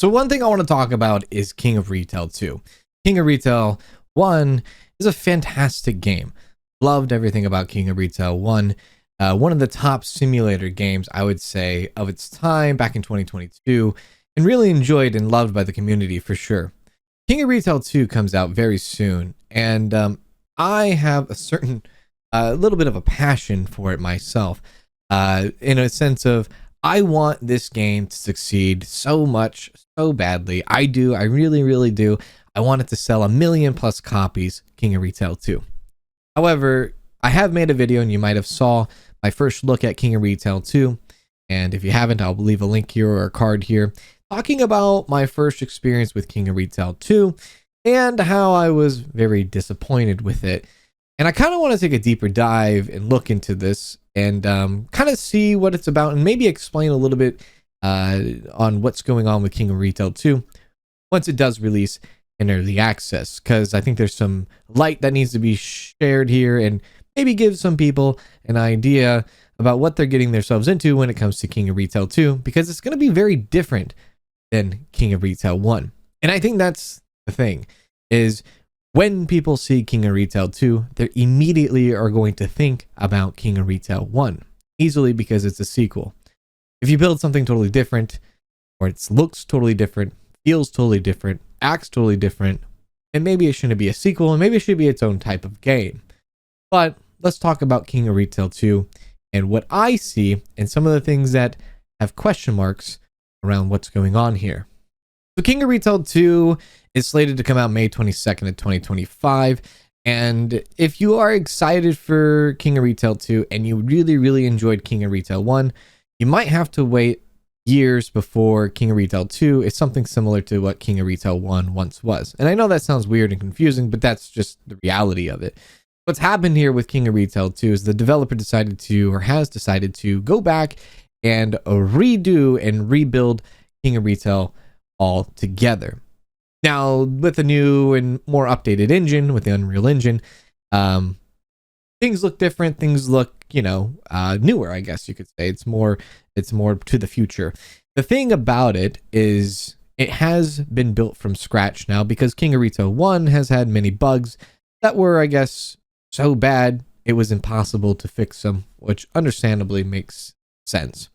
So one thing I want to talk about is King of Retail 2. King of Retail 1 is a fantastic game. Loved everything about King of Retail 1. One of the top simulator games, I would say, of its time back in 2022, and really enjoyed and loved by the community for sure. King of Retail 2 comes out very soon, and I have a certain, little bit of a passion for it myself, in a sense of I want this game to succeed so much, so badly. I do. I really, really do. I want it to sell 1 million+ copies, King of Retail 2. However, I have made a video, and you might have saw my first look at King of Retail 2. And if you haven't, I'll leave a link here or a card here, talking about my first experience with King of Retail 2 and how I was very disappointed with it. And I kind of want to take a deeper dive and look into this and kind of see what it's about and maybe explain a little bit on what's going on with King of Retail 2 once it does release in early access, because I think there's some light that needs to be shared here and maybe give some people an idea about what they're getting themselves into when it comes to King of Retail 2, because it's going to be very different than King of Retail 1. And I think that's the thing, is when people see King of Retail 2, they immediately are going to think about King of Retail 1, easily because it's a sequel. If you build something totally different, or it looks totally different, feels totally different, acts totally different, and maybe it shouldn't be a sequel, and maybe it should be its own type of game. But let's talk about King of Retail 2 and what I see and some of the things that have question marks around what's going on here. So King of Retail 2 is slated to come out May 22nd of 2025. And if you are excited for King of Retail 2 and you really, really enjoyed King of Retail 1, you might have to wait years before King of Retail 2 is something similar to what King of Retail 1 once was. And I know that sounds weird and confusing, but that's just the reality of it. What's happened here with King of Retail 2 is the developer decided to, or has decided to, go back and redo and rebuild King of Retail all together. Now, with a new and more updated engine, with the Unreal Engine, things look different. Things look, newer, I guess you could say. It's more to the future. The thing about it is it has been built from scratch now, because King of Retail 1 has had many bugs that were, I guess, so bad it was impossible to fix them, which understandably makes sense.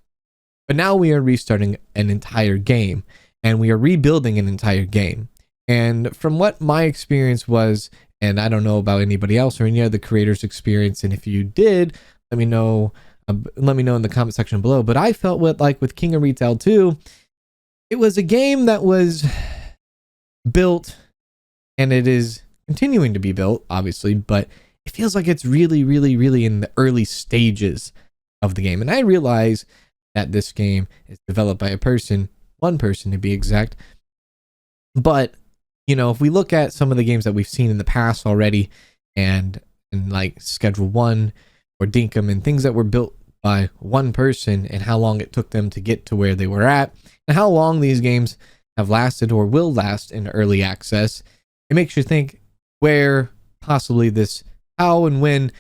But now we are restarting an entire game, and we are rebuilding an entire game. And from what my experience was, and I don't know about anybody else or any other creator's experience, and if you did, let me know in the comment section below. But I felt with King of Retail 2, it was a game that was built, and it is continuing to be built, obviously, but it feels like it's really, really, really in the early stages of the game. And I realize that this game is developed by one person to be exact. But, if we look at some of the games that we've seen in the past already, and like Schedule 1 or Dinkum, and things that were built by one person, and how long it took them to get to where they were at, and how long these games have lasted or will last in early access, it makes you think where possibly how and when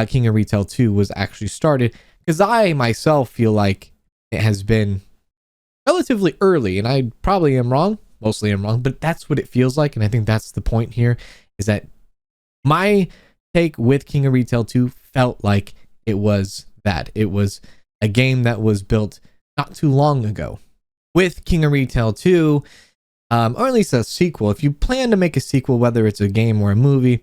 King of Retail 2 was actually started. Because I myself feel like it has been relatively early, and I probably am wrong. Mostly I'm wrong, but that's what it feels like. And I think that's the point here, is that my take with King of Retail 2 felt like it was that. It was a game that was built not too long ago. With King of Retail 2, or at least a sequel, if you plan to make a sequel, whether it's a game or a movie,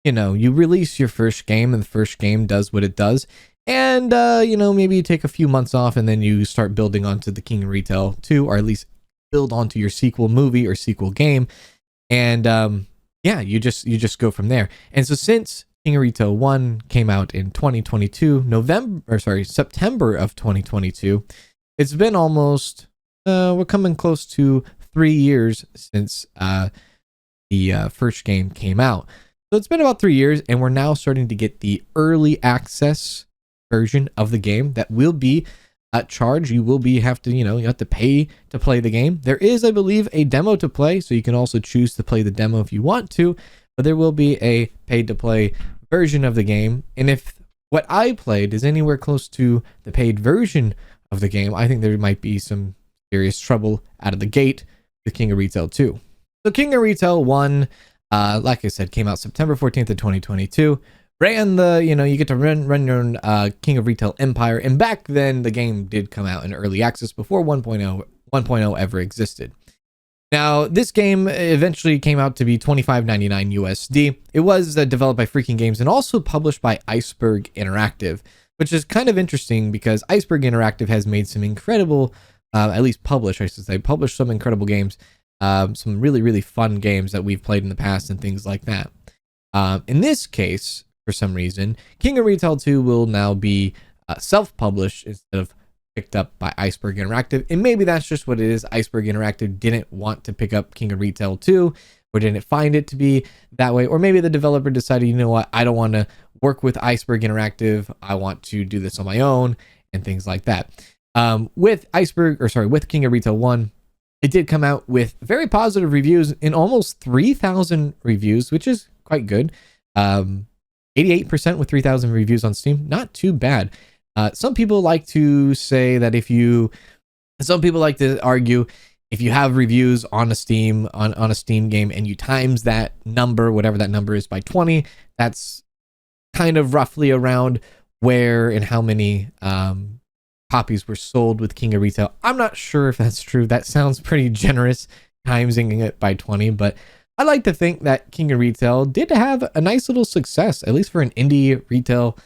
you release your first game, and the first game does what it does. And, maybe you take a few months off, and then you start building onto the King of Retail 2, or at least build onto your sequel movie or sequel game. And, you just go from there. And so since King of Retail 1 came out in 2022, September of 2022, it's been almost, we're coming close to 3 years since the first game came out. So it's been about 3 years, and we're now starting to get the early access version of the game that will be at charge. You will have to pay to play the game. There is, I believe, a demo to play, so you can also choose to play the demo if you want to, but there will be a paid to play version of the game. And if what I played is anywhere close to the paid version of the game, I think there might be some serious trouble out of the gate with King of Retail 2. So King of Retail 1, like I said, came out September 14th of 2022. Ran the, you get to run your own King of Retail empire. And back then, the game did come out in early access before 1.0 ever existed. Now, this game eventually came out to be $25.99 USD. It was developed by Freaking Games and also published by Iceberg Interactive, which is kind of interesting because Iceberg Interactive has made some incredible, at least published some incredible games, some really, really fun games that we've played in the past and things like that. In this case, for some reason, King of Retail 2 will now be self-published instead of picked up by Iceberg Interactive, and maybe that's just what it is. Iceberg Interactive didn't want to pick up King of Retail 2, or didn't find it to be that way, or maybe the developer decided, you know what, I don't want to work with Iceberg Interactive, I want to do this on my own, and things like that. With King of Retail 1, it did come out with very positive reviews in almost 3,000 reviews, which is quite good. 88% with 3,000 reviews on Steam, not too bad. Some people like to say that some people like to argue if you have reviews on a Steam game and you times that number, whatever that number is, by 20, that's kind of roughly around where and how many copies were sold with King of Retail. I'm not sure if that's true. That sounds pretty generous, timesing it by 20, but I like to think that King of Retail did have a nice little success, at least for an indie retail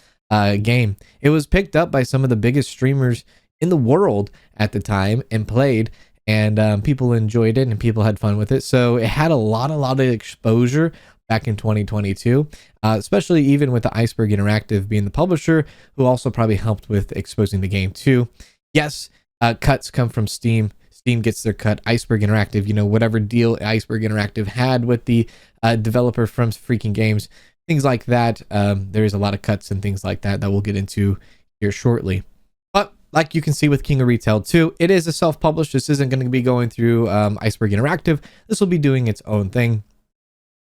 game. It was picked up by some of the biggest streamers in the world at the time and played, and people enjoyed it and people had fun with it. So it had a lot of exposure back in 2022, especially even with the Iceberg Interactive being the publisher, who also probably helped with exposing the game too. Yes, cuts come from Steam. Steam gets their cut. Iceberg Interactive, whatever deal Iceberg Interactive had with the developer from Freaking Games, things like that. There's a lot of cuts and things like that we'll get into here shortly. But like you can see with King of Retail 2, it is a self-published. This isn't going to be going through Iceberg Interactive. This will be doing its own thing,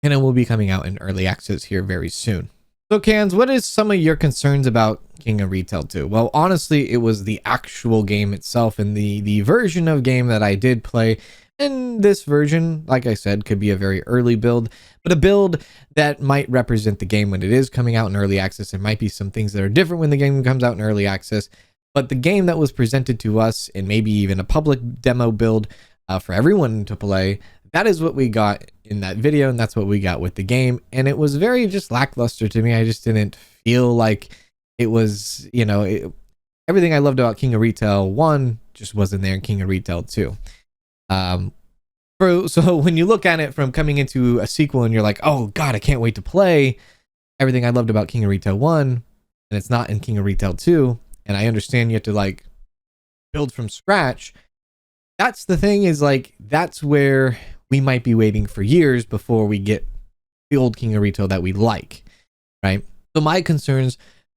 and it will be coming out in early access here very soon. So Kanz, what is some of your concerns about King of Retail 2? Well, honestly, it was the actual game itself and the version of game that I did play. And this version, like I said, could be a very early build, but a build that might represent the game when it is coming out in early access. There might be some things that are different when the game comes out in early access, but the game that was presented to us, and maybe even a public demo build for everyone to play, that is what we got in that video, and that's what we got with the game. And it was very just lackluster to me. I just didn't feel like it was, everything I loved about King of Retail 1 just wasn't there in King of Retail 2. So when you look at it from coming into a sequel and you're like, oh god, I can't wait to play everything I loved about King of Retail 1, and it's not in King of Retail 2, and I understand you have to build from scratch. That's the thing, is that's where we might be waiting for years before we get the old King of Retail that we like, right? So my concerns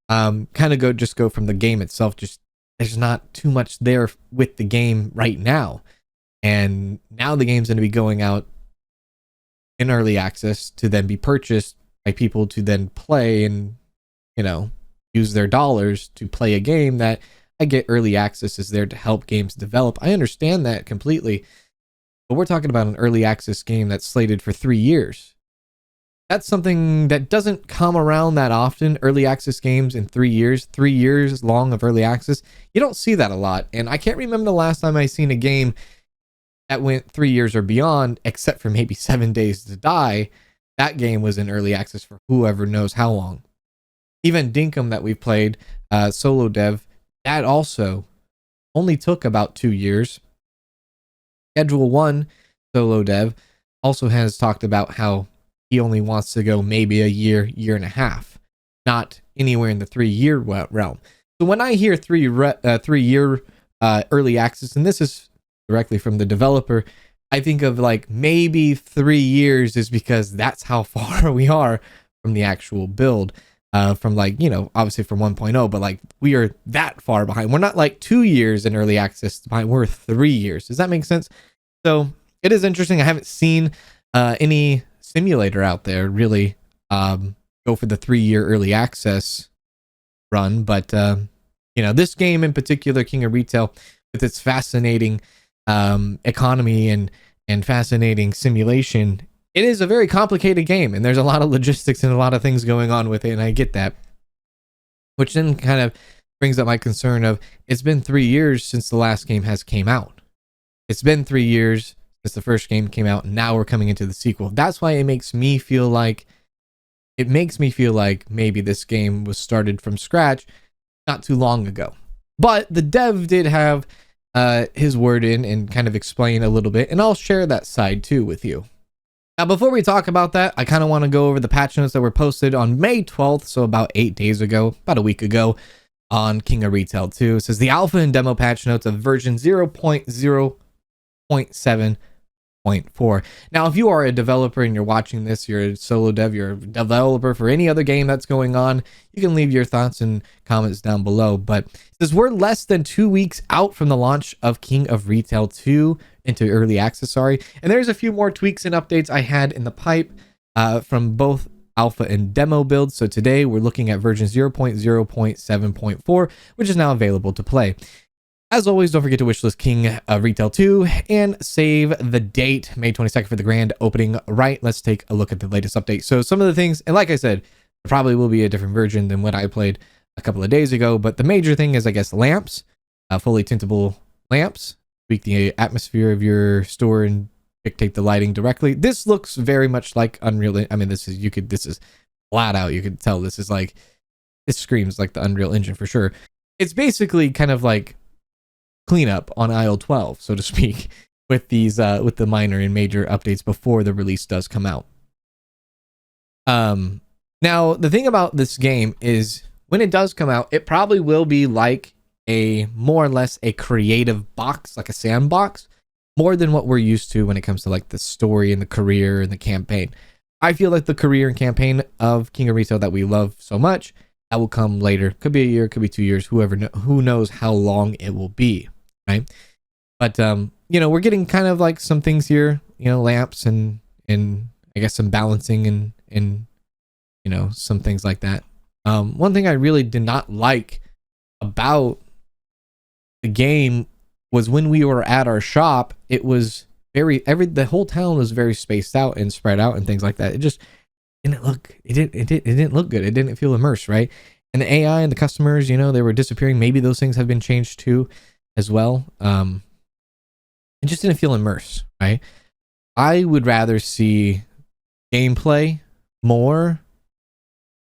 kind of go from the game itself. Just there's not too much there with the game right now. And now the game's going to be going out in early access to then be purchased by people to then play and, use their dollars to play a game that I get early access is there to help games develop. I understand that completely. But we're talking about an early access game that's slated for 3 years. That's something that doesn't come around that often. Early access games in 3 years, 3 years long of early access. You don't see that a lot. And I can't remember the last time I seen a game that went 3 years or beyond, except for maybe 7 Days to Die. That game was in early access for whoever knows how long. Even Dinkum that we played, solo dev, that also only took about 2 years. Schedule 1 solo dev also has talked about how he only wants to go maybe a year and a half, not anywhere in the 3 year realm. So when I hear 3 year early access, and this is directly from the developer, I think of maybe 3 years is because that's how far we are from the actual build. From obviously from 1.0, but we are that far behind. We're not 2 years in early access behind, we're 3 years. Does that make sense? So it is interesting. I haven't seen any simulator out there really go for the 3 year early access run, but this game in particular, King of Retail, with its fascinating economy and and fascinating simulation, it is a very complicated game, and there's a lot of logistics and a lot of things going on with it, and I get that. Which then kind of brings up my concern of, it's been 3 years since the last game has came out. It's been 3 years since the first game came out, and now we're coming into the sequel. That's why it makes me feel like maybe this game was started from scratch not too long ago. But the dev did have his word in and kind of explain a little bit, and I'll share that side too with you. Now, before we talk about that, I kind of want to go over the patch notes that were posted on May 12th, so about 8 days ago, about a week ago, on King of Retail 2. It says the alpha and demo patch notes of version 0.0.7.4. Now, if you are a developer and you're watching this, you're a solo dev, you're a developer for any other game that's going on, you can leave your thoughts and comments down below. But it says we're less than 2 weeks out from the launch of King of Retail 2 into early access, sorry. And there's a few more tweaks and updates I had in the pipe from both alpha and demo builds. So today we're looking at version 0.0.7.4, which is now available to play. As always, don't forget to wishlist King of Retail 2 and save the date, May 22nd, for the grand opening. Right, let's take a look at the latest update. So some of the things, and like I said, there probably will be a different version than what I played a couple of days ago, but the major thing is, I guess, lamps, fully tintable lamps, tweak the atmosphere of your store and dictate the lighting directly. This looks very much like Unreal. I mean, this is flat out, you could tell this screams like the Unreal Engine for sure. It's basically kind of like cleanup on aisle 12, so to speak, with these with the minor and major updates before the release does come out. Now the thing about this game is, when it does come out, it probably will be like a more or less a creative box, like a sandbox, more than what we're used to when it comes to like the story and the career and the campaign. I feel like the career and campaign of King of Retail that we love so much, that will come later. Could be a year, could be 2 years, who knows how long it will be, right? But you know, we're getting kind of like some things here, you know, lamps and I guess some balancing and you know, some things like that. One thing I really did not like about the game was when we were at our shop, it was the whole town was very spaced out and spread out and things like that. It just didn't look, it didn't look good. It didn't feel immersed, right? And the AI and the customers, you know, they were disappearing. Maybe those things have been changed too as well. It just didn't feel immersed, right? I would rather see gameplay more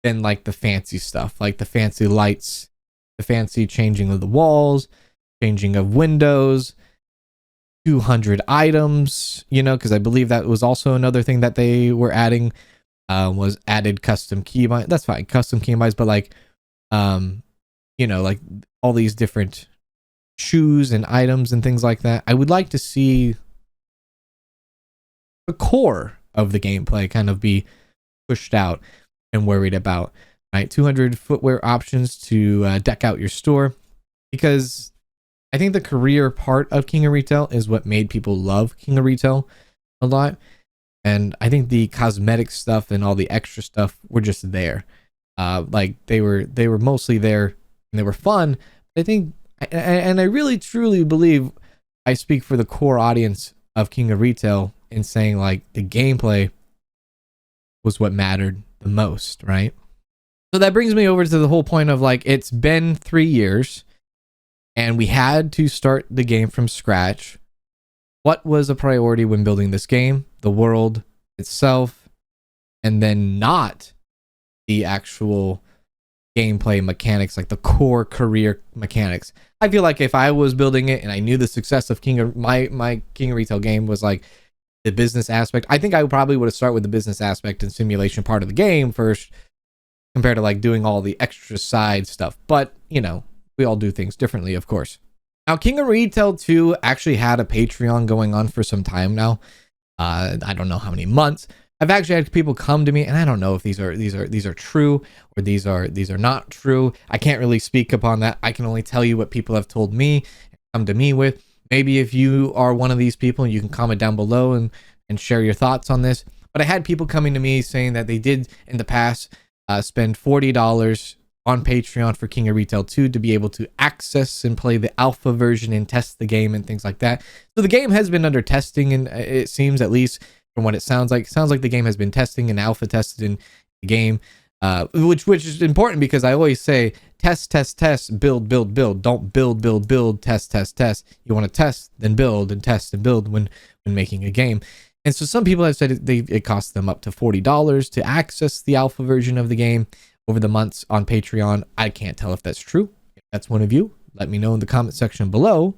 than like the fancy stuff, like the fancy lights, the fancy changing of the walls, changing of windows, 200 items, you know, because I believe that was also another thing that they were adding, was added custom keybinds. That's fine, custom keybinds, but like, you know, like all these different shoes and items and things like that. I would like to see the core of the gameplay kind of be pushed out and worried about, right? 200 footwear options to deck out your store, because I think the career part of King of Retail is what made people love King of Retail a lot. And I think the cosmetic stuff and all the extra stuff were just there. Like they were mostly there and they were fun. I think, and I really truly believe I speak for the core audience of King of Retail in saying like the gameplay was what mattered the most, right? So that brings me over to the whole point of like, it's been 3 years and we had to start the game from scratch. What was a priority when building this game? The world itself, and then not the actual gameplay mechanics, like the core career mechanics. I feel like if I was building it and I knew the success of my King of Retail game was like the business aspect, I think I probably would have started with the business aspect and simulation part of the game first, compared to like doing all the extra side stuff. But you know, we all do things differently, of course. Now, King of Retail 2 actually had a Patreon going on for some time now. I don't know how many months. I've actually had people come to me, and I don't know if these are true or these are not true. I can't really speak upon that. I can only tell you what people have told me, come to me with. Maybe if you are one of these people, you can comment down below and share your thoughts on this. But I had people coming to me saying that they did in the past spend $40 on Patreon for King of Retail 2 to be able to access and play the alpha version and test the game and things like that. So the game has been under testing, and it seems, at least from what it sounds like the game has been testing and alpha tested in the game, which is important, because I always say test, build, don't build, test. You want to test, then build, and test and build when making a game. And so some people have said it costs them up to $40 to access the alpha version of the game over the months on Patreon. I can't tell if that's true. If that's one of you, let me know in the comment section below.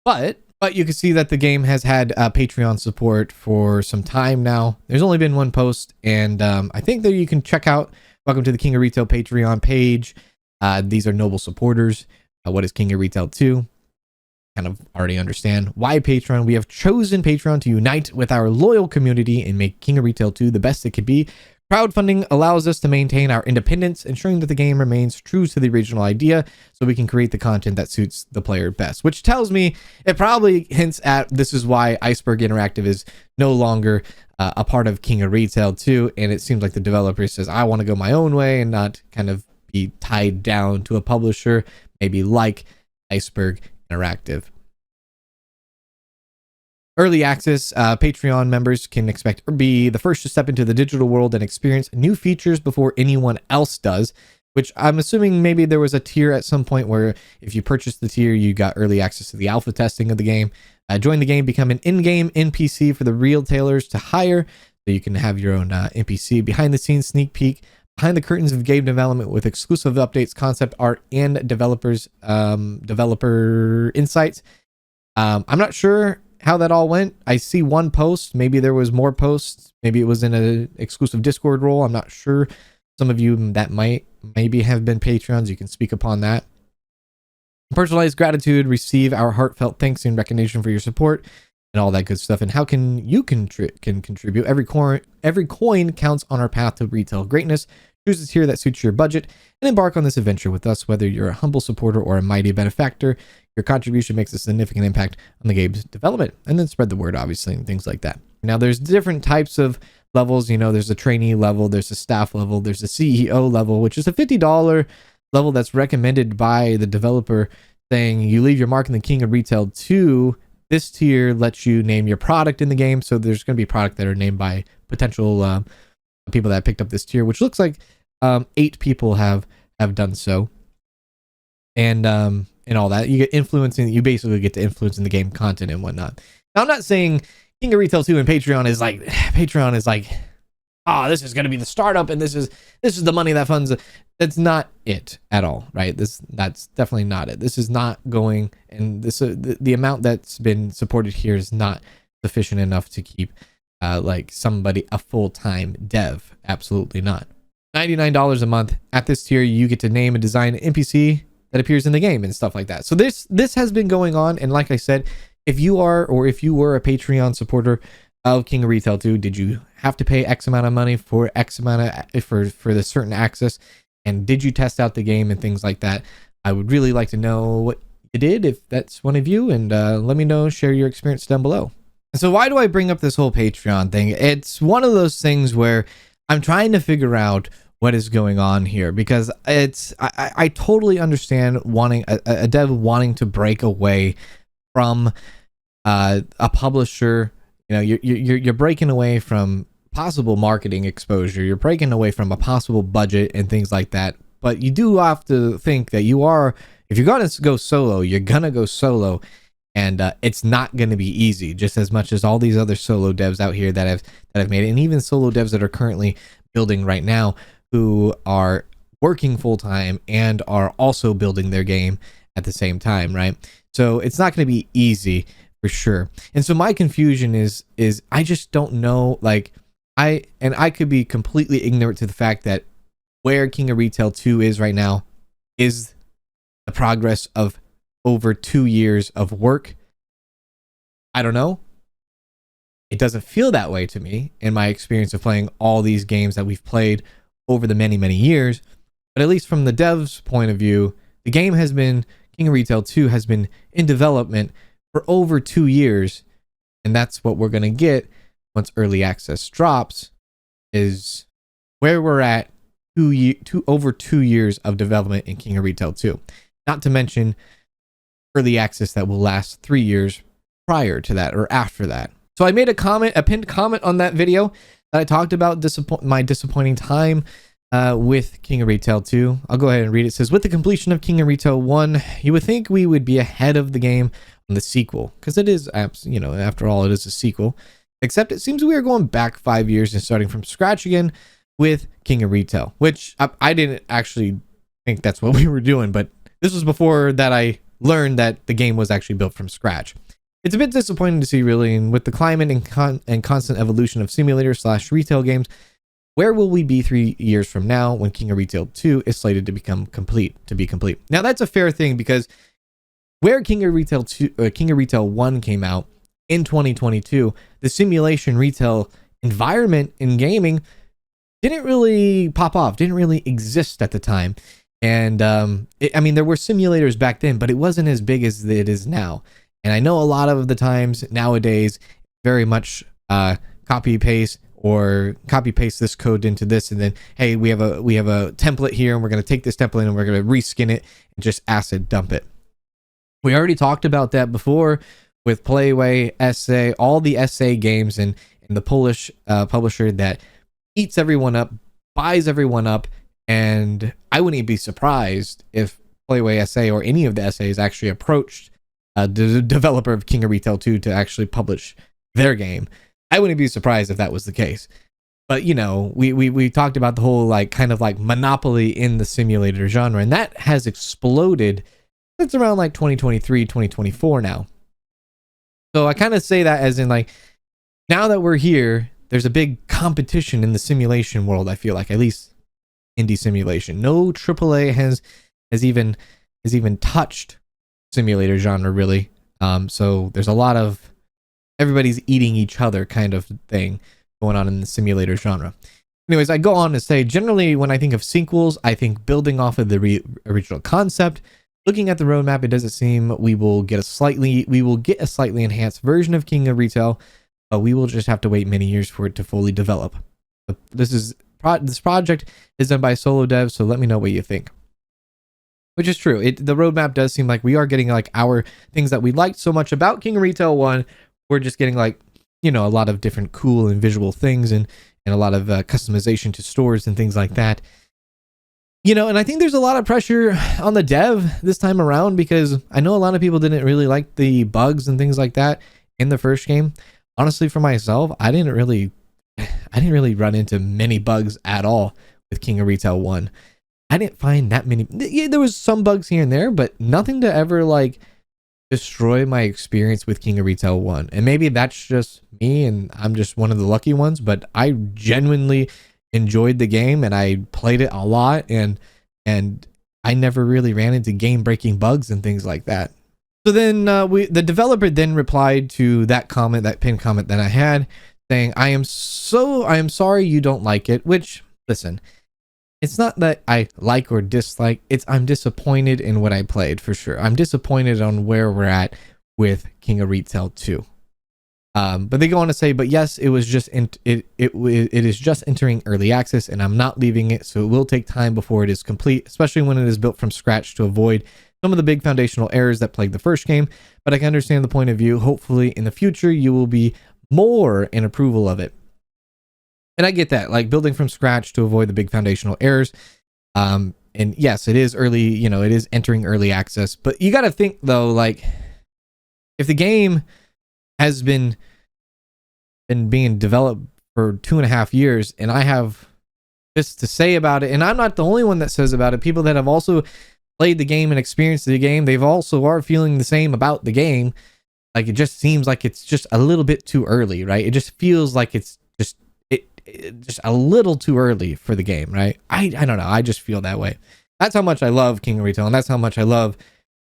But you can see that the game has had Patreon support for some time now. There's only been one post, and I think that you can check out Welcome to the King of Retail Patreon page. These are noble supporters. What is King of Retail 2? Kind of already understand why Patreon. We have chosen Patreon to unite with our loyal community and make King of Retail 2 the best it could be. Crowdfunding allows us to maintain our independence, ensuring that the game remains true to the original idea, so we can create the content that suits the player best. Which tells me, it probably hints at, this is why Iceberg Interactive is no longer a part of King of Retail 2, and it seems like the developer says, I want to go my own way and not kind of be tied down to a publisher, maybe like Iceberg Interactive. Early access, Patreon members can expect or be the first to step into the digital world and experience new features before anyone else does, which I'm assuming maybe there was a tier at some point where if you purchased the tier, you got early access to the alpha testing of the game. Join the game, become an in-game NPC for the retailers to hire, so you can have your own NPC, behind-the-scenes sneak peek, behind the curtains of game development with exclusive updates, concept art, and developer insights. I'm not sure how that all went. I see one post. Maybe there was more posts. Maybe it was in an exclusive Discord role. I'm not sure. Some of you that maybe have been Patreons, you can speak upon that. Personalized gratitude. Receive our heartfelt thanks and recognition for your support and all that good stuff. And how can you contribute? Every coin counts on our path to retail greatness. Choose a tier that suits your budget and embark on this adventure with us. Whether you're a humble supporter or a mighty benefactor, your contribution makes a significant impact on the game's development. And then spread the word, obviously, and things like that. Now, there's different types of levels. You know, there's a trainee level, there's a staff level, there's a CEO level, which is a $50 level that's recommended by the developer, saying you leave your mark in the King of Retail 2. This tier lets you name your product in the game. So there's going to be product that are named by potential people that picked up this tier, which looks like 8 people have done so. And all that, you get influencing. You basically get to influence in the game content and whatnot. Now, I'm not saying King of Retail 2 and Patreon is like, oh, this is going to be the startup and this is the money that funds it. That's not it at all, right? That's definitely not it. This is not going, and this the amount that's been supported here is not sufficient enough to keep like somebody a full-time dev. Absolutely not. $99 a month. At this tier, you get to name and design an NPC that appears in the game and stuff like that. So this has been going on, and like I said, if you were a Patreon supporter of King of Retail 2, did you have to pay X amount of money for X amount of for the certain access, and did you test out the game and things like that? I would really like to know what you did, if that's one of you, and let me know, share your experience down below. And so why do I bring up this whole Patreon thing? It's one of those things where I'm trying to figure out what is going on here, because I totally understand wanting a dev wanting to break away from a publisher. You know, you're breaking away from possible marketing exposure. You're breaking away from a possible budget and things like that. But you do have to think that if you're gonna go solo, you're gonna go solo, and it's not gonna be easy. Just as much as all these other solo devs out here that have made it, and even solo devs that are currently building right now, who are working full-time and are also building their game at the same time, right? So it's not going to be easy for sure. And so my confusion is I just don't know, like, I could be completely ignorant to the fact that where King of Retail 2 is right now is the progress of over 2 years of work. I don't know. It doesn't feel that way to me in my experience of playing all these games that we've played over the many years. But at least from the dev's point of view, the game has been, King of Retail 2 has been in development for over 2 years, and that's what we're going to get once early access drops, is where we're at over 2 years of development in King of Retail 2. Not to mention early access that will last 3 years prior to that or after that. So I made a pinned comment on that video that I talked about my disappointing time with King of Retail 2. I'll go ahead and read it. It says, with the completion of King of Retail 1, you would think we would be ahead of the game on the sequel, because it is, after all, it is a sequel. Except it seems we are going back 5 years and starting from scratch again with King of Retail, which I didn't actually think that's what we were doing, but this was before that I learned that the game was actually built from scratch. It's a bit disappointing to see, really, and with the climate and constant evolution of simulator/retail games, where will we be 3 years from now when King of Retail 2 is slated to become complete? Now that's a fair thing, because where King of Retail 1 came out in 2022, the simulation retail environment in gaming didn't really pop off, didn't really exist at the time. And there were simulators back then, but it wasn't as big as it is now. And I know a lot of the times nowadays, very much copy paste this code into this, and then, hey, we have a template here, and we're going to take this template and we're going to reskin it and just acid dump it. We already talked about that before with Playway, SA, all the SA games, and the Polish publisher that eats everyone up, buys everyone up, and I wouldn't be surprised if Playway SA or any of the SAs actually approached the developer of King of Retail 2 to actually publish their game. I wouldn't be surprised if that was the case. But, we talked about the whole kind of monopoly in the simulator genre, and that has exploded. It's around 2023, 2024 now. So I kind of say that as in now that we're here, there's a big competition in the simulation world. I feel like, at least indie simulation. No AAA has even touched simulator genre, really. So there's a lot of everybody's eating each other kind of thing going on in the simulator genre. Anyways, I go on to say, generally when I think of sequels, I think building off of the original concept. Looking at the roadmap, it doesn't seem we will get a slightly enhanced version of King of Retail, but we will just have to wait many years for it to fully develop. This project is done by solo devs, so let me know what you think. Which is true. The roadmap does seem like we are getting our things that we liked so much about King of Retail 1. We're just getting a lot of different cool and visual things and a lot of customization to stores and things like that. And I think there's a lot of pressure on the dev this time around, because I know a lot of people didn't really like the bugs and things like that in the first game. Honestly, for myself, I didn't really run into many bugs at all with King of Retail 1. I didn't find that many. Yeah, there was some bugs here and there, but nothing to ever destroy my experience with King of Retail 1. And maybe that's just me and I'm just one of the lucky ones, but I genuinely enjoyed the game and I played it a lot, and I never really ran into game-breaking bugs and things like that. So then the developer then replied to that pinned comment that I had, saying, I am sorry you don't like it. Which, listen, it's not that I like or dislike, I'm disappointed in what I played, for sure. I'm disappointed on where we're at with King of Retail 2. But they go on to say, but yes, it is just entering early access, and I'm not leaving it, so it will take time before it is complete, especially when it is built from scratch, to avoid some of the big foundational errors that plagued the first game. But I can understand the point of view. Hopefully in the future you will be more in approval of it. And I get that, building from scratch to avoid the big foundational errors. And yes, it is early, it is entering early access, but you got to think though, if the game has been being developed for 2.5 years, and I have this to say about it, and I'm not the only one that says about it. People that have also played the game and experienced the game, they've also are feeling the same about the game. It just seems like it's just a little bit too early, right? It just feels like it's just a little too early for the game, right? I don't know. I just feel that way. That's how much I love King of Retail, and that's how much I love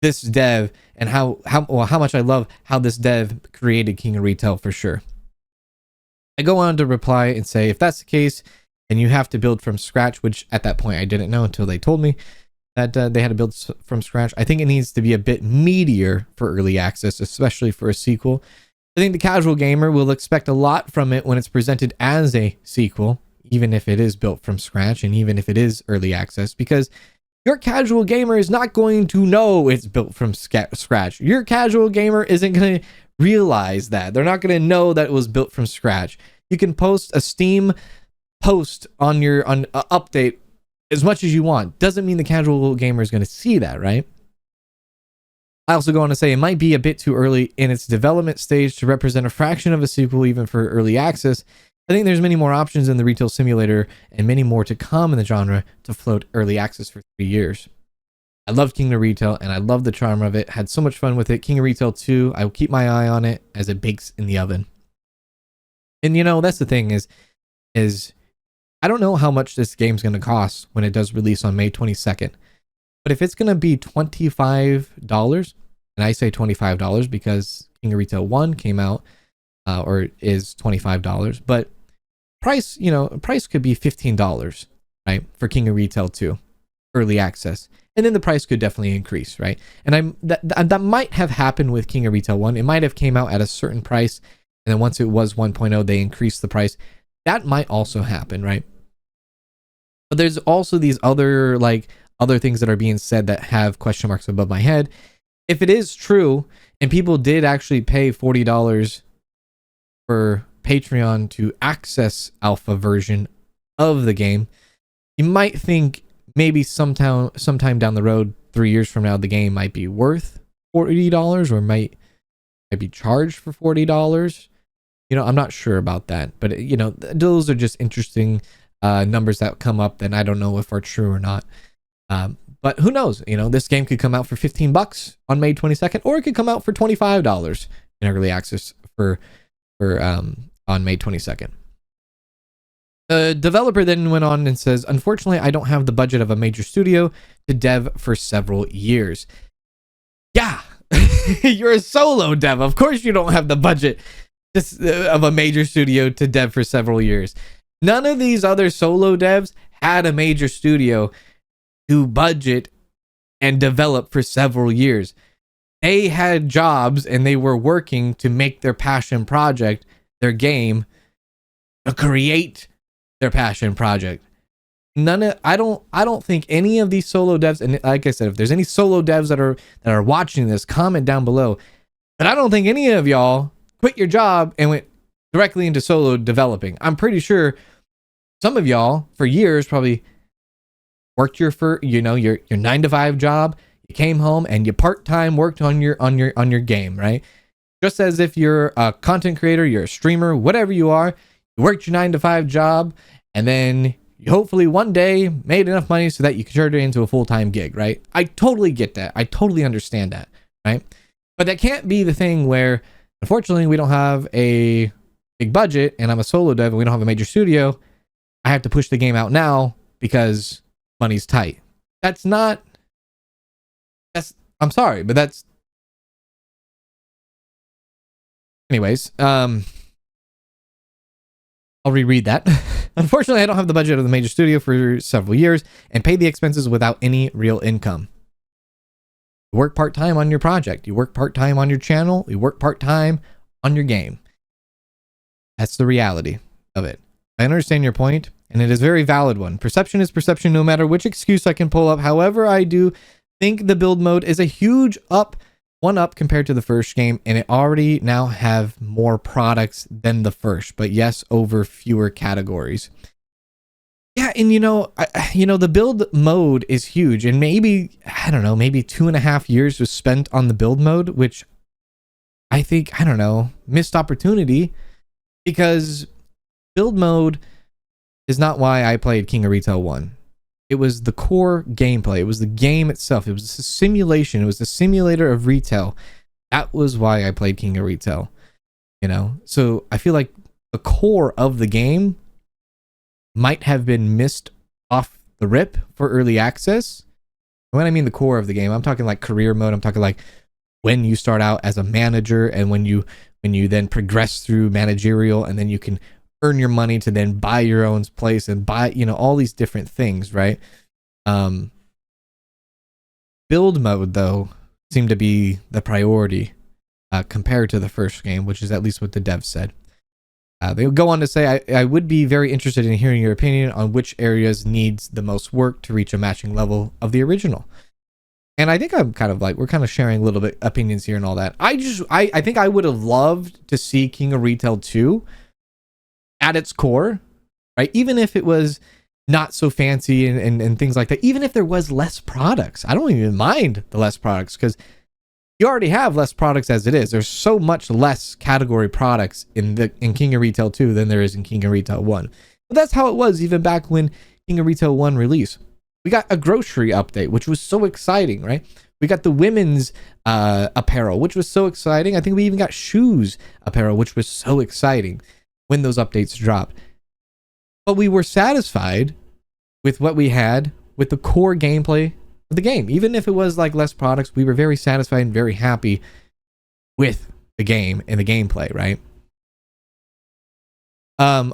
this dev, and how much I love how this dev created King of Retail, for sure. I go on to reply and say, if that's the case, then you have to build from scratch, which at that point I didn't know until they told me that they had to build from scratch. I think it needs to be a bit meatier for early access, especially for a sequel. I think the casual gamer will expect a lot from it when it's presented as a sequel. even if it is built from scratch and even if it is early access, because your casual gamer is not going to know it's built from scratch. Your casual gamer isn't going to realize that. They're not going to know that it was built from scratch. You can post a Steam post on your update as much as you want. Doesn't mean the casual gamer is going to see that, right? I also go on to say it might be a bit too early in its development stage to represent a fraction of a sequel even for early access. I think there's many more options in the retail simulator and many more to come in the genre to float early access for 3 years. I loved King of Retail and I love the charm of it. Had so much fun with it. King of Retail 2, I will keep my eye on it as it bakes in the oven. And you know, that's the thing is I don't know how much this game's going to cost when it does release on May 22nd. But if it's going to be $25, and I say $25 because King of Retail 1 came out or is $25, but price could be $15, right? For King of Retail 2 early access. And then the price could definitely increase, right? And that might have happened with King of Retail 1. It might have came out at a certain price, and then once it was 1.0, they increased the price. That might also happen, right? But there's also these other things that are being said that have question marks above my head. If it is true, and people did actually pay $40 for Patreon to access alpha version of the game, you might think maybe sometime down the road, 3 years from now, the game might be worth $40 or might be charged for $40. You know, I'm not sure about that, but you know, those are just interesting numbers that come up, and I don't know if are true or not. But who knows? You know, this game could come out for $15 on May 22nd, or it could come out for $25 in early access for on May 22nd. The developer then went on and says, unfortunately, I don't have the budget of a major studio to dev for several years. Yeah, you're a solo dev. Of course you don't have the budget of a major studio to dev for several years. None of these other solo devs had a major studio to budget and develop for several years. They had jobs and they were working to make their passion project, their game, to create their passion project. I don't think any of these solo devs, and like I said, if there's any solo devs that are watching this, comment down below. But I don't think any of y'all quit your job and went directly into solo developing. I'm pretty sure some of y'all for years probably worked your 9-to-5 job. You came home and you part-time worked on your game, right? Just as if you're a content creator, you're a streamer, whatever you are, you worked your 9-to-5 job, and then you hopefully one day made enough money so that you could turn it into a full-time gig, right? I totally get that. I totally understand that, right? But that can't be the thing where, unfortunately, we don't have a big budget and I'm a solo dev and we don't have a major studio. I have to push the game out now because money's tight. I'm sorry, but that's anyways. I'll reread that. Unfortunately, I don't have the budget of the major studio for several years and pay the expenses without any real income. You work part-time on your project. You work part-time on your channel. You work part-time on your game. That's the reality of it. I understand your point, and it is a very valid one. Perception is perception no matter which excuse I can pull up. However, I do think the build mode is a huge one up compared to the first game, and it already now have more products than the first, but yes, over fewer categories. Yeah, and the build mode is huge, and maybe 2.5 years was spent on the build mode, which I think, missed opportunity, because build mode is not why I played King of Retail 1. It was the core gameplay. It was the game itself. It was a simulation. It was the simulator of retail. That was why I played King of Retail. So I feel like the core of the game might have been missed off the rip for early access. When I mean the core of the game, I'm talking like career mode. I'm talking like when you start out as a manager and when you then progress through managerial, and then you can earn your money to then buy your own place and buy, all these different things, right? Build mode, though, seemed to be the priority compared to the first game, which is at least what the dev said. They go on to say, I would be very interested in hearing your opinion on which areas needs the most work to reach a matching level of the original. And I think I'm kind of like, we're kind of sharing a little bit opinions here and all that. I think I would have loved to see King of Retail 2 at its core, right? Even if it was not so fancy and things like that, even if there was less products, I don't even mind the less products, because you already have less products as it is. There's so much less category products in King of Retail 2 than there is in King of Retail 1. But that's how it was even back when King of Retail 1 released. We got a grocery update, which was so exciting, right? We got the women's apparel, which was so exciting. I think we even got shoes apparel, which was so exciting when those updates dropped. But we were satisfied with what we had with the core gameplay of the game. Even if it was like less products, we were very satisfied and very happy with the game and the gameplay, right?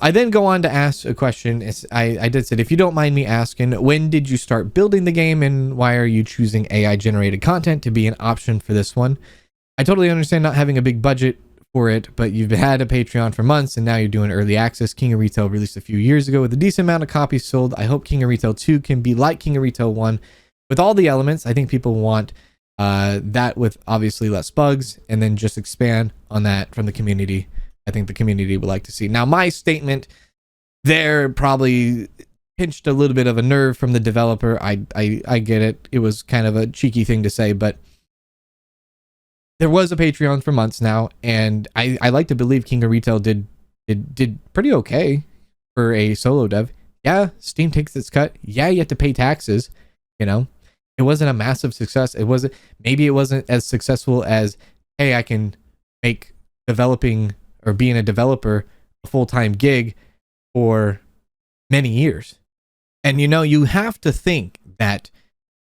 I then go on to ask a question. I did say, if you don't mind me asking, when did you start building the game and why are you choosing AI generated content to be an option for this one? I totally understand not having a big budget for it, but you've had a Patreon for months and now you're doing early access. King of Retail released a few years ago with a decent amount of copies sold. I hope King of Retail 2 can be like King of Retail 1 with all the elements. I think people want that with obviously less bugs, and then just expand on that from the community. I think the community would like to see. Now, my statement there probably pinched a little bit of a nerve from the developer. I get it. It was kind of a cheeky thing to say, but there was a Patreon for months now, and I like to believe King of Retail did pretty okay for a solo dev. Yeah, Steam takes its cut. Yeah, you have to pay taxes. You know, it wasn't a massive success. Maybe it wasn't as successful as, hey, I can make developing or being a developer a full-time gig for many years. And you have to think that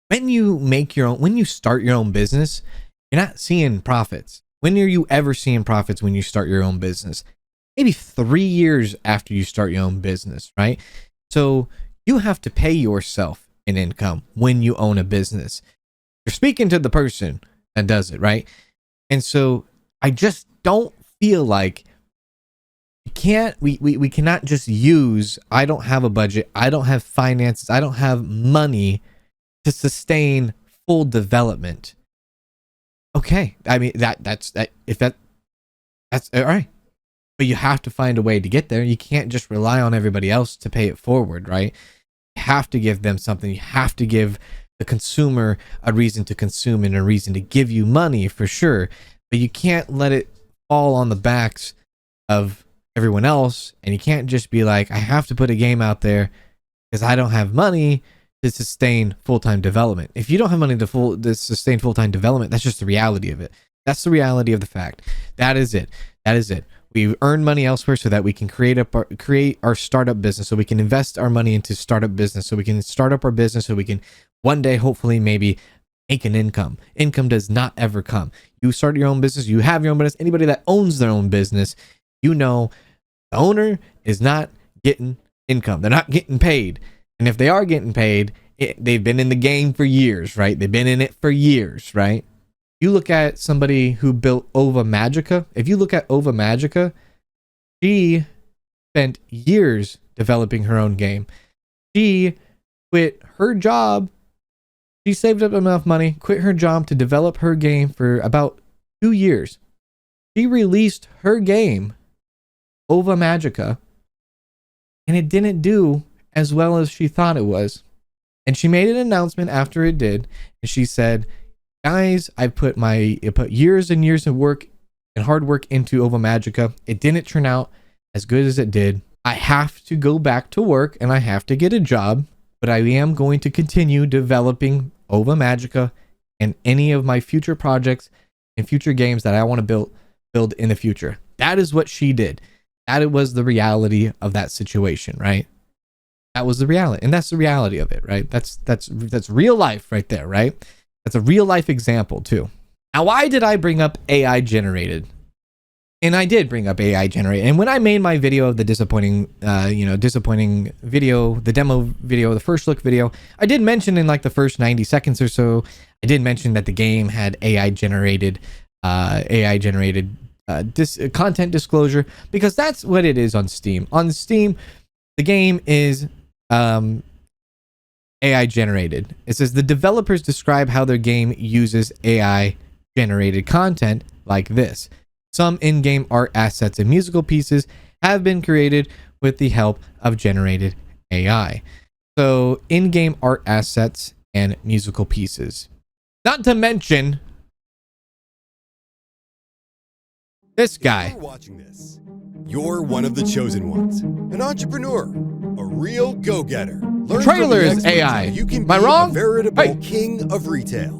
when you start your own business, you're not seeing profits. When are you ever seeing profits when you start your own business? Maybe 3 years after you start your own business, right? So you have to pay yourself an income when you own a business. You're speaking to the person that does it, right? And so I just don't feel like we cannot just use, I don't have a budget, I don't have finances, I don't have money to sustain full development. Okay, I mean that's all right. But you have to find a way to get there. You can't just rely on everybody else to pay it forward, right? You have to give them something. You have to give the consumer a reason to consume and a reason to give you money for sure. But you can't let it fall on the backs of everyone else. And you can't just be like, I have to put a game out there because I don't have money to sustain full-time development. If you don't have money to sustain full-time development, that's just the reality of it. That's the reality of the fact. That is it. That is it. We earn money elsewhere so that we can create our startup business, so we can invest our money into startup business, so we can start up our business, so we can one day hopefully maybe make an income. Income does not ever come. You start your own business, you have your own business. Anybody that owns their own business, the owner is not getting income. They're not getting paid. And if they are getting paid, they've been in the game for years, right? They've been in it for years, right? You look at somebody who built Ova Magica. If you look at Ova Magica, she spent years developing her own game. She quit her job. She saved up enough money, quit her job to develop her game for about 2 years. She released her game, Ova Magica, and it didn't do as well as she thought it was. And she made an announcement after it did, and she said, guys, I put years and years of work and hard work into Ova Magica. It didn't turn out as good as it did. I have to go back to work and I have to get a job, but I am going to continue developing Ova Magica and any of my future projects and future games that I want to build in the future. That is what she did. That was the reality of that situation, right? That was the reality, and that's the reality of it, right? That's real life right there, right? That's a real life example too. Now, why did I bring up AI generated? And I did bring up AI generated. And when I made my video of the disappointing video, the demo video, the first look video, I did mention in like the first 90 seconds or so, I did mention that the game had AI generated content disclosure, because that's what it is on Steam. On Steam, the game is AI generated. It says the developers describe how their game uses AI generated content like this. Some in-game art assets and musical pieces have been created with the help of generated AI. So in-game art assets and musical pieces. Not to mention this guy. If you're watching this, you're one of the chosen ones. An entrepreneur, a real go-getter. The trailer is AI. You can Am I be wrong? a veritable Hey. king of retail.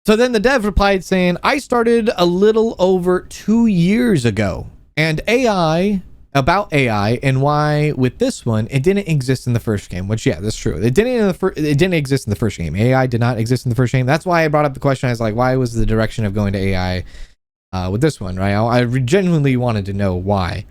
So then the dev replied saying, I started a little over 2 years ago, and about AI and why with this one, it didn't exist in the first game, which, yeah, that's true. It didn't exist in the first game. AI did not exist in the first game. That's why I brought up the question. I was like, why was the direction of going to AI with this one, right? I genuinely wanted to know why.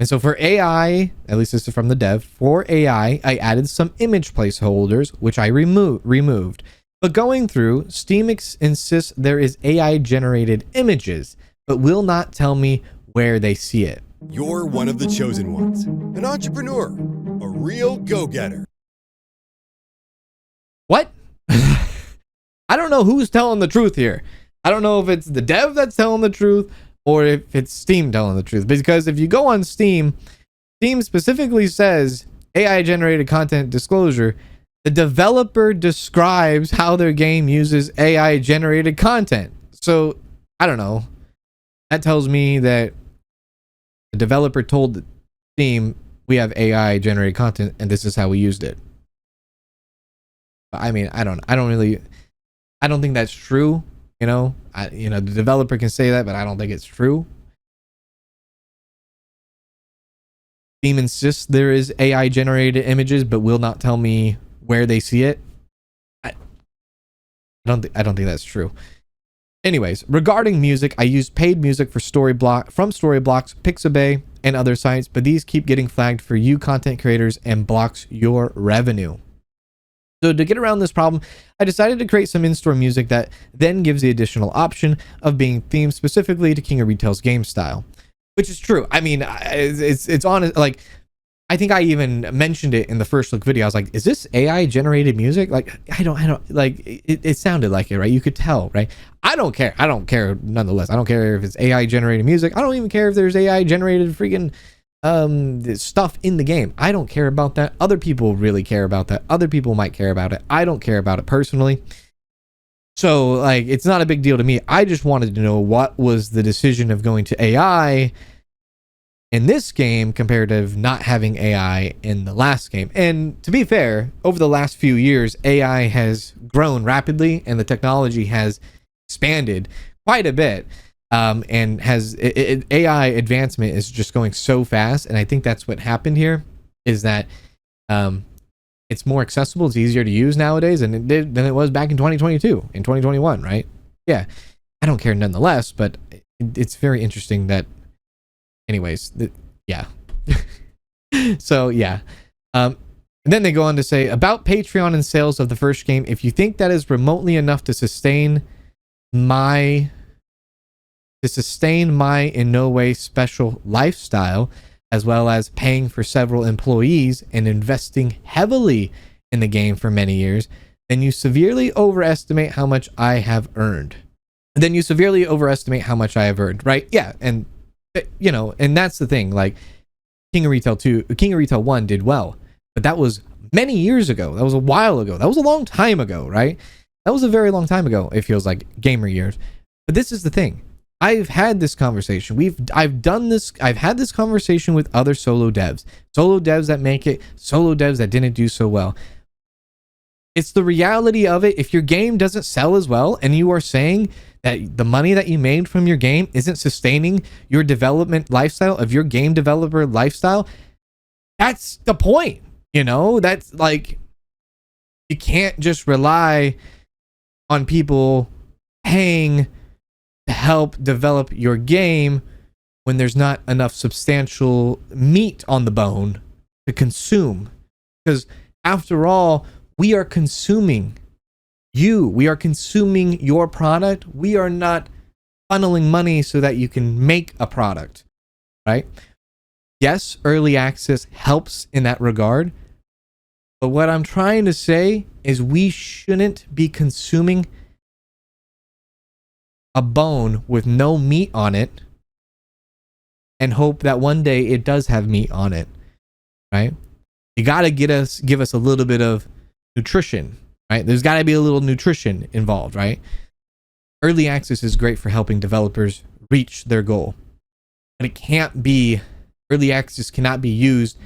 And so for AI, at least this is from the dev, for AI, I added some image placeholders, which I removed. But going through, Steam insists there is AI generated images, but will not tell me where they see it. You're one of the chosen ones. An entrepreneur, a real go-getter. What? I don't know who's telling the truth here. I don't know if it's the dev that's telling the truth or if it's Steam telling the truth. Because if you go on Steam, Steam specifically says AI generated content disclosure. The developer describes how their game uses AI generated content. So I don't know. That tells me that the developer told Steam we have AI generated content and this is how we used it. I mean, I don't think that's true. You know, the developer can say that, but I don't think it's true. Steam insists there is AI generated images, but will not tell me where they see it. I don't think that's true. Anyways, regarding music, I use paid music for Storyblocks, Pixabay, and other sites, but these keep getting flagged for you content creators and blocks your revenue. So to get around this problem, I decided to create some in-store music that then gives the additional option of being themed specifically to King of Retail's game style, which is true. I mean, it's honest. Like, I think I even mentioned it in the first look video. I was like, is this AI generated music? Like, I don't like it sounded like it, right? You could tell, right? I don't care nonetheless. I don't care if it's AI generated music. I don't even care if there's AI generated freaking stuff in the game. I don't care about that. Other people really care about that. Other people might care about it. I don't care about it personally. So like, it's not a big deal to me. I just wanted to know what was the decision of going to AI in this game compared to not having AI in the last game. And to be fair, over the last few years, AI has grown rapidly and the technology has expanded quite a bit. And AI advancement is just going so fast. And I think that's what happened here is that it's more accessible. It's easier to use nowadays than it was back in 2022, in 2021, right? Yeah, I don't care nonetheless, but it's very interesting that anyways, yeah. So yeah. And then they go on to say about Patreon and sales of the first game. If you think that is remotely enough to sustain my in no way special lifestyle, as well as paying for several employees and investing heavily in the game for many years, then you severely overestimate how much I have earned. Right? Yeah, and you know, and that's the thing. Like King of Retail 1 did well, but that was many years ago. That was a while ago. That was a long time ago, right? That was a very long time ago. It feels like gamer years. But this is the thing. I've had this conversation. I've had this conversation with other solo devs that make it, solo devs that didn't do so well. It's the reality of it. If your game doesn't sell as well and you are saying that the money that you made from your game isn't sustaining your development lifestyle of your game developer lifestyle, that's the point. You know, that's like, you can't just rely on people paying to help develop your game when there's not enough substantial meat on the bone to consume. Because after all, we are consuming you. We are consuming your product. We are not funneling money so that you can make a product, right? Yes, early access helps in that regard. But what I'm trying to say is we shouldn't be consuming a bone with no meat on it and hope that one day it does have meat on it, right? You got to give us a little bit of nutrition, right? There's got to be a little nutrition involved, right? Early access is great for helping developers reach their goal. But it can't be, early access cannot be used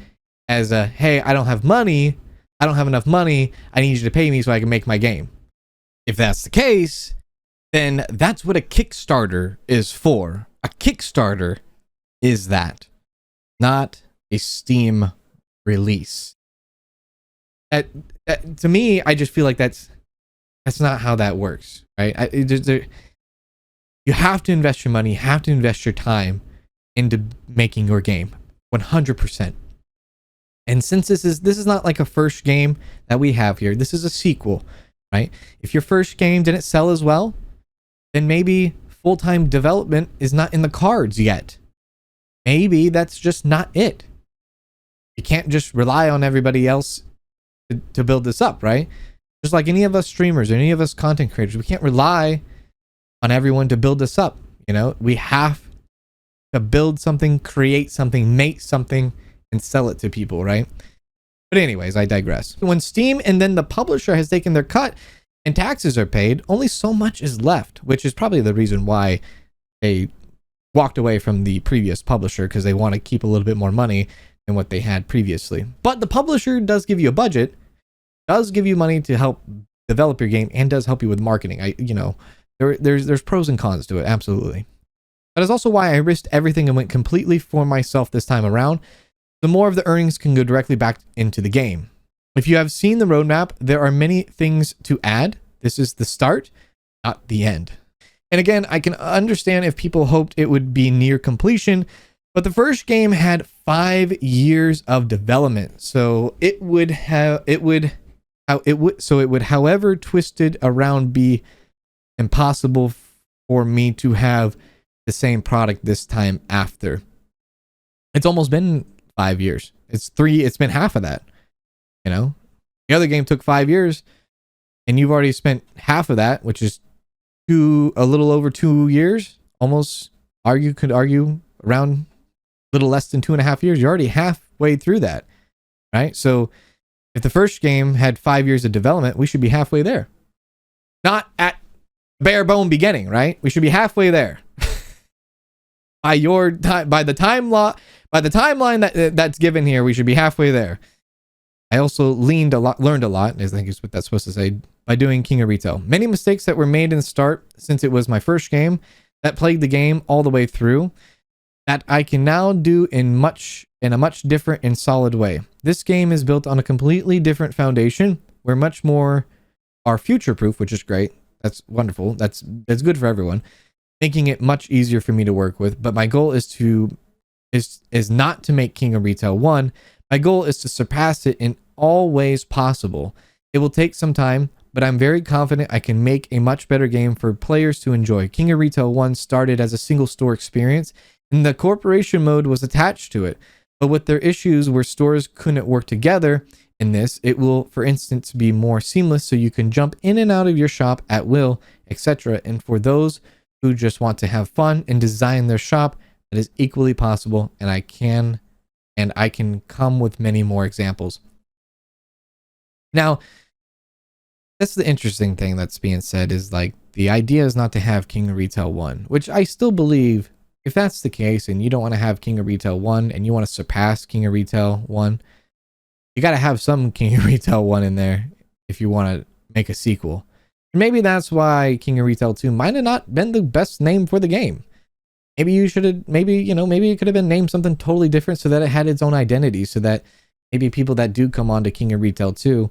as a, hey, I don't have money. I don't have enough money. I need you to pay me so I can make my game. If that's the case, then that's what a Kickstarter is for. A Kickstarter is that, not a Steam release. To me, I just feel like that's not how that works, right? You have to invest your money, you have to invest your time into making your game, 100%. And since this is not like a first game that we have here, this is a sequel, right? If your first game didn't sell as well, then maybe full-time development is not in the cards yet. Maybe that's just not it. You can't just rely on everybody else to build this up, right? Just like any of us streamers or any of us content creators, we can't rely on everyone to build this up. You know, we have to build something, create something, make something, and sell it to people, right? But anyways, I digress. When Steam and then the publisher has taken their cut and taxes are paid, only so much is left, which is probably the reason why they walked away from the previous publisher, because they want to keep a little bit more money than what they had previously. But the publisher does give you a budget, does give you money to help develop your game, and does help you with marketing. There's pros and cons to it, absolutely. That is also why I risked everything and went completely for myself this time around. The more of the earnings can go directly back into the game. If you have seen the roadmap, there are many things to add. This is the start, not the end. And again, I can understand if people hoped it would be near completion, but the first game had 5 years of development. So it would however twisted around be impossible for me to have the same product this time after. It's almost been 5 years. It's been half of that. You know, the other game took 5 years and you've already spent half of that, which is a little over 2 years, almost could argue around a little less than 2.5 years. You're already halfway through that, right? So if the first game had 5 years of development, we should be halfway there. Not at bare bone beginning, right? We should be halfway there. By the timeline that's given here, we should be halfway there. I also learned a lot, I think is what that's supposed to say, by doing King of Retail. Many mistakes that were made in the start, since it was my first game, that plagued the game all the way through, that I can now do in a much different and solid way. This game is built on a completely different foundation, where much more are future-proof, which is great. That's wonderful. That's good for everyone, making it much easier for me to work with. But my goal is not to make King of Retail 1. My goal is to surpass it in all ways possible. It will take some time, but I'm very confident I can make a much better game for players to enjoy. King of Retail 1 started as a single store experience, and the corporation mode was attached to it. But with their issues where stores couldn't work together, in this, it will, for instance, be more seamless so you can jump in and out of your shop at will, etc. And for those who just want to have fun and design their shop, that is equally possible, and I can come with many more examples. Now, that's the interesting thing that's being said, is like the idea is not to have King of Retail 1, which I still believe, if that's the case and you don't want to have King of Retail 1 and you want to surpass King of Retail 1, you got to have some King of Retail 1 in there if you want to make a sequel. And maybe that's why King of Retail 2 might have not been the best name for the game. Maybe you should have, maybe it could have been named something totally different so that it had its own identity, so that maybe people that do come on to King of Retail 2,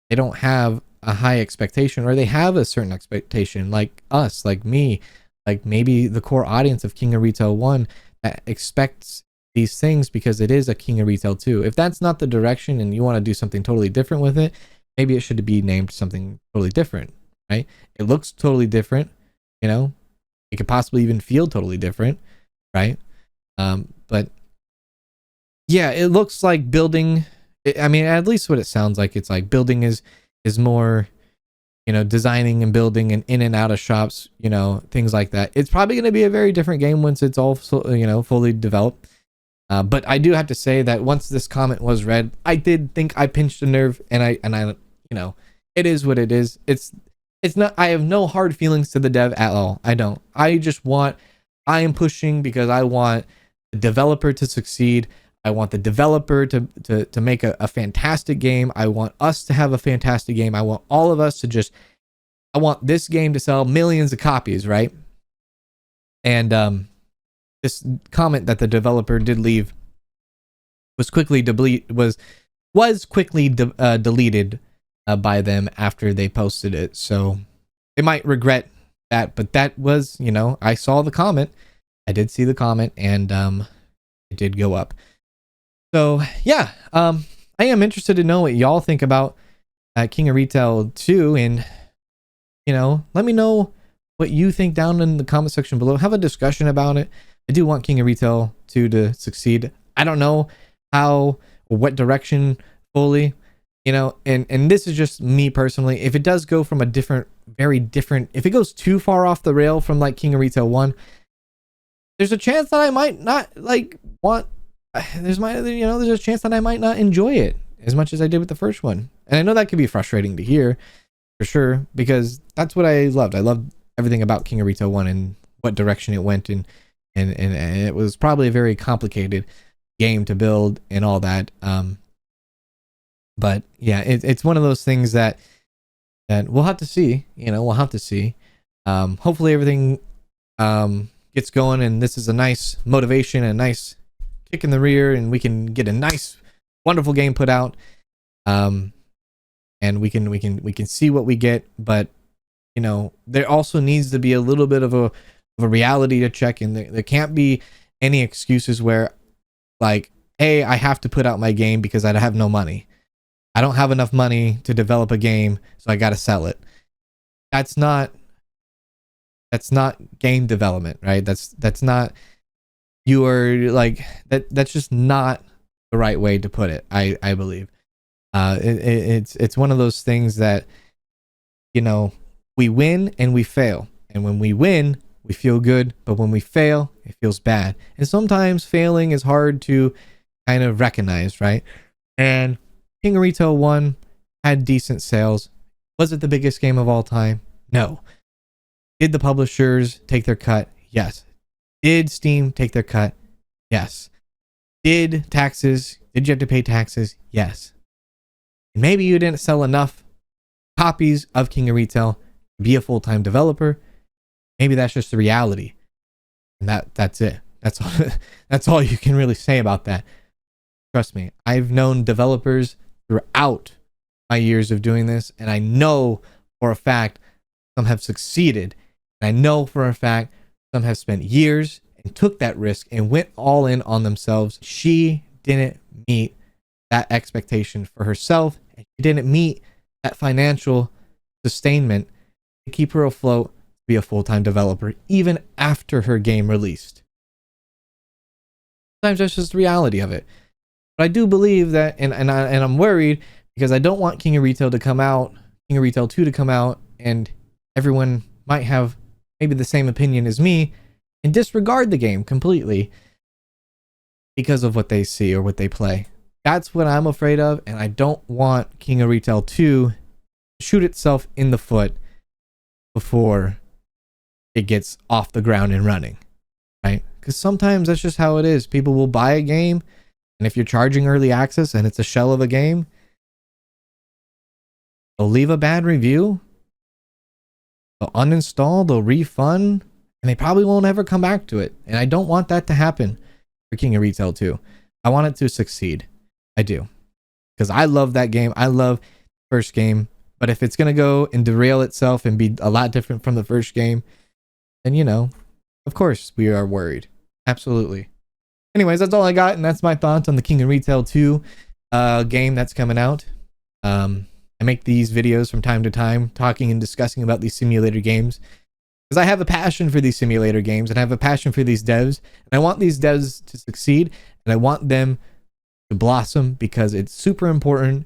they don't have a high expectation, or they have a certain expectation, like us, like me, like maybe the core audience of King of Retail 1 that expects these things because it is a King of Retail 2. If that's not the direction and you want to do something totally different with it, maybe it should be named something totally different, right? It looks totally different, you know? It could possibly even feel totally different, right? But yeah, it looks like building. I mean, at least what it sounds like. It's like building is more, designing and building and in and out of shops, things like that. It's probably going to be a very different game once it's all, fully developed. But I do have to say that once this comment was read, I did think I pinched a nerve, and I, it is what it is. It's not. I have no hard feelings to the dev at all. I don't. I am pushing because I want the developer to succeed. I want the developer to make a fantastic game. I want us to have a fantastic game. I want all of us to I want this game to sell millions of copies, right? And this comment that the developer did leave was quickly deleted by them after they posted it. So they might regret that, but that was, I saw the comment. I did see the comment, and it did go up. So yeah, I am interested to know what y'all think about King of Retail 2, and let me know what you think down in the comment section below. Have a discussion about it. I do want King of Retail 2 to succeed. I don't know how or what direction fully, and this is just me personally. If it does go from a very different, if it goes too far off the rail from like King of Retail 1, there's a chance that I might not there's a chance that I might not enjoy it as much as I did with the first one. And I know that could be frustrating to hear, for sure, because that's what I loved. I loved everything about King of Retail 1 and what direction it went in, and it was probably a very complicated game to build and all that. But yeah, it's one of those things that we'll have to see. We'll have to see. Hopefully everything gets going, and this is a nice motivation, a nice kick in the rear, and we can get a nice, wonderful game put out. And we can see what we get, but there also needs to be a little bit of a reality to check, and there can't be any excuses where, like, hey, I have to put out my game because I have no money. I don't have enough money to develop a game, so I got to sell it. That's not game development, right? That's not, you are like that's just not the right way to put it. I believe it's one of those things that we win and we fail, and when we win we feel good, but when we fail it feels bad, and sometimes failing is hard to kind of recognize, right? And King of Retail 1 had decent sales. Was it the biggest game of all time? No. Did the publishers take their cut? Yes. Did Steam take their cut? Yes. Did you have to pay taxes? Yes. And maybe you didn't sell enough copies of King of Retail to be a full-time developer. Maybe that's just the reality. And that's it. That's all you can really say about that. Trust me, I've known developers throughout my years of doing this, and I know for a fact some have succeeded. And I know for a fact some have spent years and took that risk and went all in on themselves. She didn't meet that expectation for herself, and she didn't meet that financial sustainment to keep her afloat, to be a full-time developer, even after her game released. Sometimes that's just the reality of it. But I do believe that, and I'm worried because I don't want King of Retail 2 to come out, and everyone might have maybe the same opinion as me and disregard the game completely because of what they see or what they play. That's what I'm afraid of, and I don't want King of Retail 2 to shoot itself in the foot before it gets off the ground and running, right? Because sometimes that's just how it is. People will buy a game, and if you're charging early access and it's a shell of a game, they'll leave a bad review, they'll uninstall, they'll refund, and they probably won't ever come back to it. And I don't want that to happen for King of Retail 2. I want it to succeed. I do. Because I love that game. I love the first game. But if it's going to go and derail itself and be a lot different from the first game, then, of course we are worried. Absolutely. Anyways, that's all I got, and that's my thoughts on the King of Retail 2 game that's coming out. I make these videos from time to time talking and discussing about these simulator games. Because I have a passion for these simulator games and I have a passion for these devs. And I want these devs to succeed and I want them to blossom because it's super important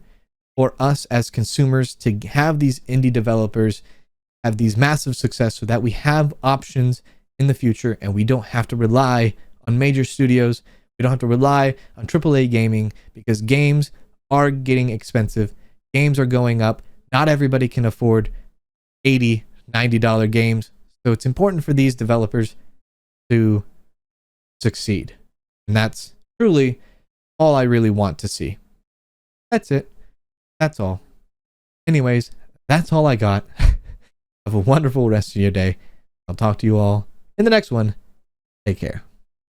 for us as consumers to have these indie developers have these massive success so that we have options in the future and we don't have to rely on major studios. We don't have to rely on AAA gaming because games are getting expensive. Games are going up. Not everybody can afford $80, $90 games. So it's important for these developers to succeed. And that's truly all I really want to see. That's it. That's all. Anyways, that's all I got. Have a wonderful rest of your day. I'll talk to you all in the next one. Take care.